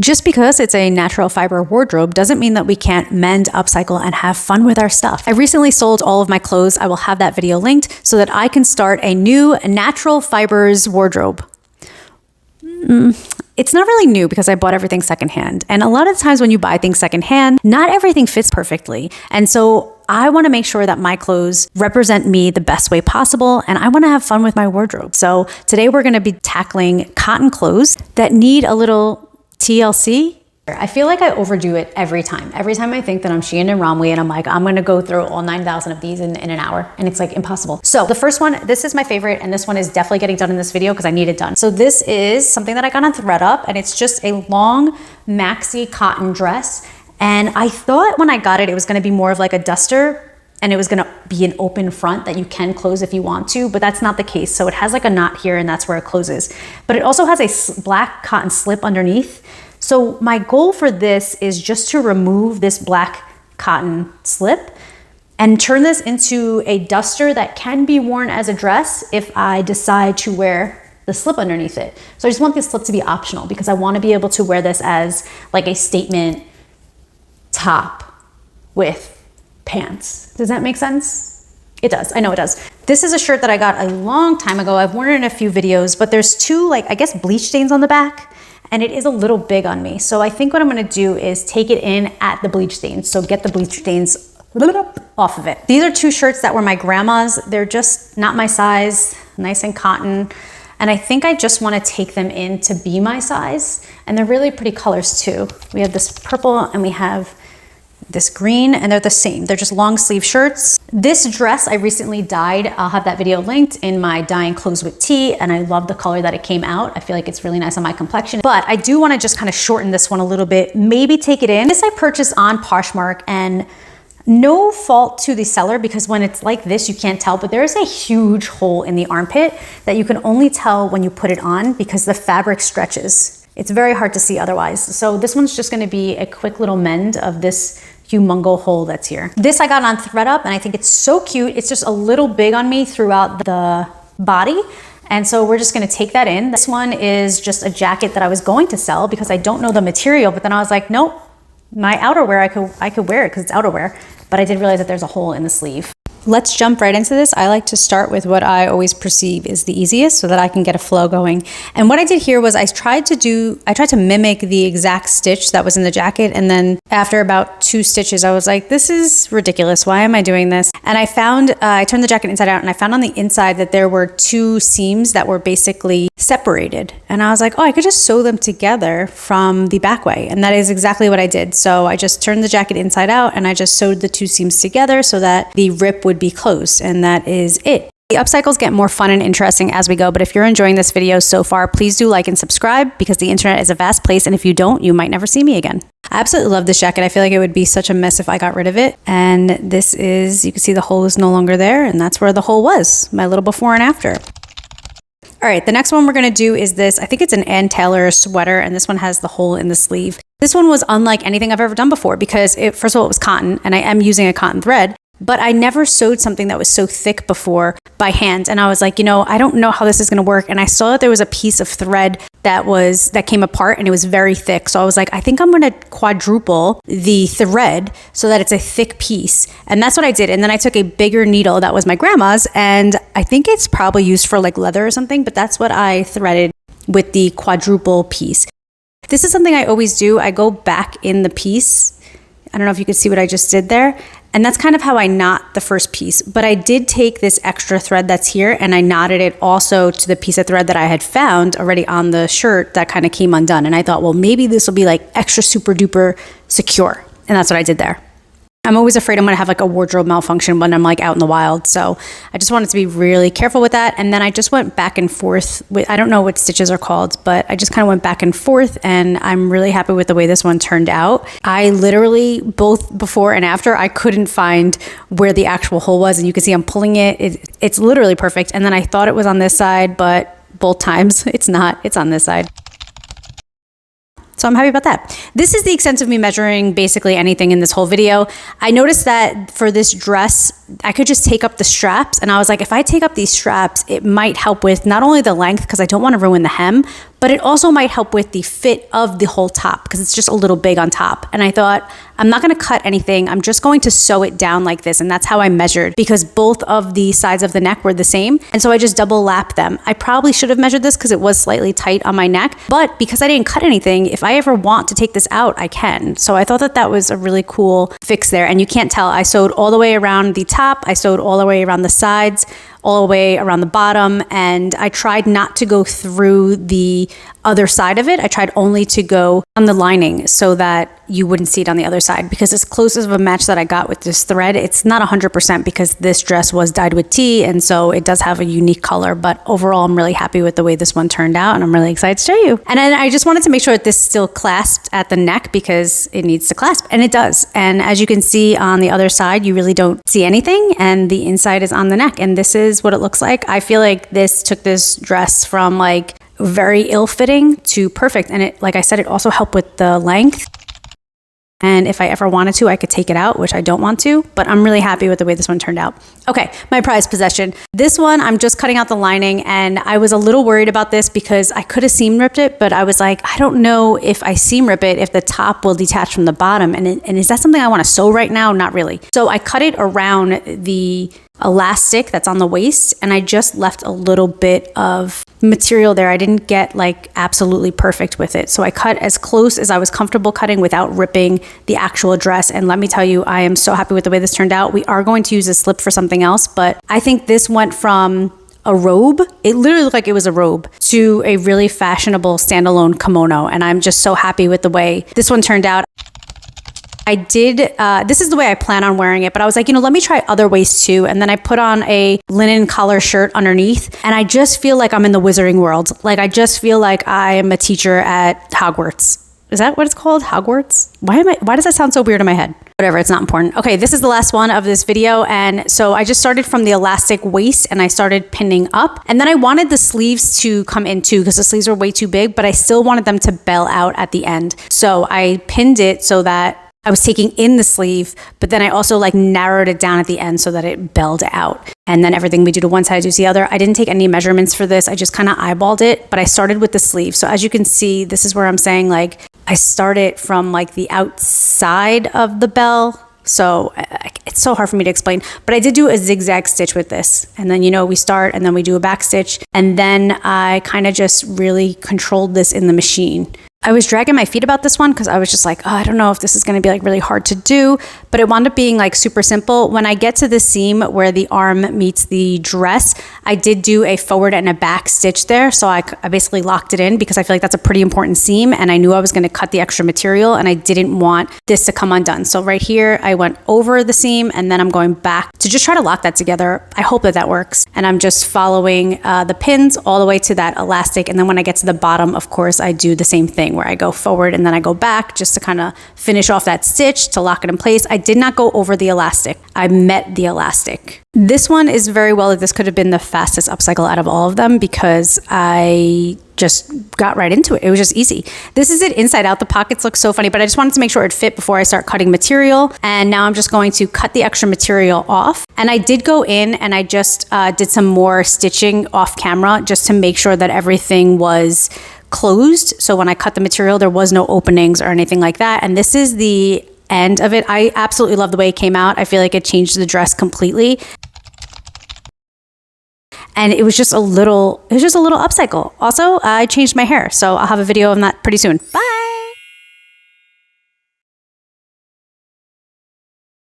Just because it's a natural fiber wardrobe doesn't mean that we can't mend, upcycle, and have fun with our stuff. I recently sold all of my clothes. I will have that video linked so that I can start a new natural fibers wardrobe. It's not really new because I bought everything secondhand. And a lot of times when you buy things secondhand, not everything fits perfectly. And so I want to make sure that my clothes represent me the best way possible, and I want to have fun with my wardrobe. So today we're going to be tackling cotton clothes that need a little TLC. I feel like I overdo it every time. Every time I think that I'm Shein and Romley and I'm like, I'm gonna go through all 9,000 of these in an hour, and it's like impossible. So the first one, this is my favorite, and this one is definitely getting done in this video because I need it done. So this is something that I got on ThredUp, and it's just a long maxi cotton dress. And I thought when I got it, it was gonna be more of like a duster, and it was gonna be an open front that you can close if you want to, but that's not the case. So it has like a knot here, and that's where it closes. But it also has a black cotton slip underneath. So my goal for this is just to remove this black cotton slip and turn this into a duster that can be worn as a dress if I decide to wear the slip underneath it. So I just want this slip to be optional because I want to be able to wear this as like a statement top with pants. Does that make sense? It does. I know it does. This is a shirt that I got a long time ago. I've worn it in a few videos, but there's two, like, I guess bleach stains on the back, and it is a little big on me. So I think what I'm gonna do is take it in at the bleach stains. So get the bleach stains off of it. These are two shirts that were my grandma's. They're just not my size, nice and cotton. And I think I just wanna take them in to be my size. And they're really pretty colors too. We have this purple and we have this green, and they're the same. They're just long sleeve shirts. This dress I recently dyed. I'll have that video linked in my dyeing clothes with tea, and I love the color that it came out. I feel like it's really nice on my complexion, but I do want to just kind of shorten this one a little bit, maybe take it in. This I purchased on Poshmark, and no fault to the seller because when it's like this, you can't tell, but there's a huge hole in the armpit that you can only tell when you put it on because the fabric stretches. It's very hard to see otherwise. So this one's just gonna be a quick little mend of this humongo hole that's here. This I got on ThredUp, and I think it's so cute. It's just a little big on me throughout the body. And so we're just gonna take that in. This one is just a jacket that I was going to sell because I don't know the material, but then I was like, nope, my outerwear, I could wear it because it's outerwear, but I did realize that there's a hole in the sleeve. Let's jump right into this. I like to start with what I always perceive is the easiest so that I can get a flow going. And what I did here was I tried to mimic the exact stitch that was in the jacket. And then after about 2 stitches, I was like, this is ridiculous. Why am I doing this? And I found, I turned the jacket inside out, and I found on the inside that there were 2 seams that were basically separated. And I was like, oh, I could just sew them together from the back way. And that is exactly what I did. So I just turned the jacket inside out, and I just sewed the 2 seams together so that the rip would be closed, and that is it. The upcycles get more fun and interesting as we go, but if you're enjoying this video so far, please do like and subscribe because the internet is a vast place, and if you don't, you might never see me again. I absolutely love this jacket. I feel like it would be such a mess if I got rid of it. And this is, you can see the hole is no longer there, and that's where the hole was, my little before and after. All right, the next one we're gonna do is this. I think it's an Ann Taylor sweater, and this one has the hole in the sleeve. This one was unlike anything I've ever done before because first of all, it was cotton, and I am using a cotton thread, but I never sewed something that was so thick before by hand. And I was like, you know, I don't know how this is gonna work. And I saw that there was a piece of thread that came apart, and it was very thick. So I was like, I think I'm gonna quadruple the thread so that it's a thick piece. And that's what I did. And then I took a bigger needle that was my grandma's, and I think it's probably used for like leather or something, but that's what I threaded with the quadruple piece. This is something I always do. I go back in the piece. I don't know if you could see what I just did there. And that's kind of how I knot the first piece. But I did take this extra thread that's here, and I knotted it also to the piece of thread that I had found already on the shirt that kind of came undone. And I thought, well, maybe this will be like extra super duper secure. And that's what I did there. I'm always afraid I'm gonna have like a wardrobe malfunction when I'm like out in the wild. So I just wanted to be really careful with that. And then I just went back and forth with, I don't know what stitches are called, but I just kind of went back and forth, and I'm really happy with the way this one turned out. I literally, both before and after, I couldn't find where the actual hole was. And you can see I'm pulling it. It's literally perfect. And then I thought it was on this side, but both times it's not, it's on this side. So I'm happy about that. This is the extent of me measuring basically anything in this whole video. I noticed that for this dress, I could just take up the straps, and I was like, if I take up these straps, it might help with not only the length, because I don't want to ruin the hem, but it also might help with the fit of the whole top because it's just a little big on top. And I thought, I'm not going to cut anything. I'm just going to sew it down like this. And that's how I measured because both of the sides of the neck were the same. And so I just double lapped them. I probably should have measured this because it was slightly tight on my neck, but because I didn't cut anything, if I ever want to take this out, I can. So I thought that that was a really cool fix there. And you can't tell, I sewed all the way around the top. I sewed all the way around the sides, all the way around the bottom. And I tried not to go through the other side of it. I tried only to go on the lining so that you wouldn't see it on the other side, because as close as a match that I got with this thread, it's not 100% because this dress was dyed with tea, and so it does have a unique color, but overall I'm really happy with the way this one turned out and I'm really excited to show you. And then I just wanted to make sure that this still clasped at the neck because it needs to clasp, and it does. And as you can see on the other side, you really don't see anything, and the inside is on the neck, and this is what it looks like. I feel like this took this dress from like very ill-fitting to perfect, and it, like I said, it also helped with the length. And if I ever wanted to, I could take it out, which I don't want to, but I'm really happy with the way this one turned out. Okay, my prized possession. This one, I'm just cutting out the lining, and I was a little worried about this because I could have seam ripped it, but I was like, I don't know if I seam rip it, if the top will detach from the bottom. And is that something I want to sew right now? Not really. So I cut it around the elastic that's on the waist, and I just left a little bit of material there. I didn't get like absolutely perfect with it. So I cut as close as I was comfortable cutting without ripping the actual dress. And let me tell you, I am so happy with the way this turned out. We are going to use a slip for something else, but I think this went from a robe, it literally looked like it was a robe, to a really fashionable standalone kimono. And I'm just so happy with the way this one turned out. I did, this is the way I plan on wearing it, but I was like, let me try other ways too. And then I put on a linen collar shirt underneath, and I just feel like I'm in the wizarding world. Like, I just feel like I am a teacher at Hogwarts. Is that what it's called? Hogwarts? Why does that sound so weird in my head? Whatever, it's not important. Okay, this is the last one of this video. And so I just started from the elastic waist and I started pinning up. And then I wanted the sleeves to come in too because the sleeves were way too big, but I still wanted them to bell out at the end. So I pinned it so that I was taking in the sleeve, but then I also like narrowed it down at the end so that it belled out. And then everything we do to one side, I do to the other. I didn't take any measurements for this. I just kind of eyeballed it, but I started with the sleeve. So as you can see, this is where I'm saying like, I started from like the outside of the bell. So it's so hard for me to explain, but I did do a zigzag stitch with this. And then, we start and then we do a back stitch. And then I kind of just really controlled this in the machine. I was dragging my feet about this one because I was just like, oh, I don't know if this is going to be like really hard to do, but it wound up being like super simple. When I get to the seam where the arm meets the dress, I did do a forward and a back stitch there. So I basically locked it in because I feel like that's a pretty important seam, and I knew I was going to cut the extra material and I didn't want this to come undone. So right here, I went over the seam and then I'm going back to just try to lock that together. I hope that that works. And I'm just following the pins all the way to that elastic. And then when I get to the bottom, of course, I do the same thing where I go forward and then I go back just to kind of finish off that stitch to lock it in place. I did not go over the elastic. I met the elastic. This one is very well, this could have been the fastest upcycle out of all of them because I just got right into it. It was just easy. This is it inside out. The pockets look so funny, but I just wanted to make sure it fit before I start cutting material. And now I'm just going to cut the extra material off. And I did go in and I just did some more stitching off camera just to make sure that everything was closed. So when I cut the material, there was no openings or anything like that. And this is the end of it. I absolutely love the way it came out. I feel like it changed the dress completely. And it was just a little upcycle. Also, I changed my hair. So I'll have a video on that pretty soon. Bye.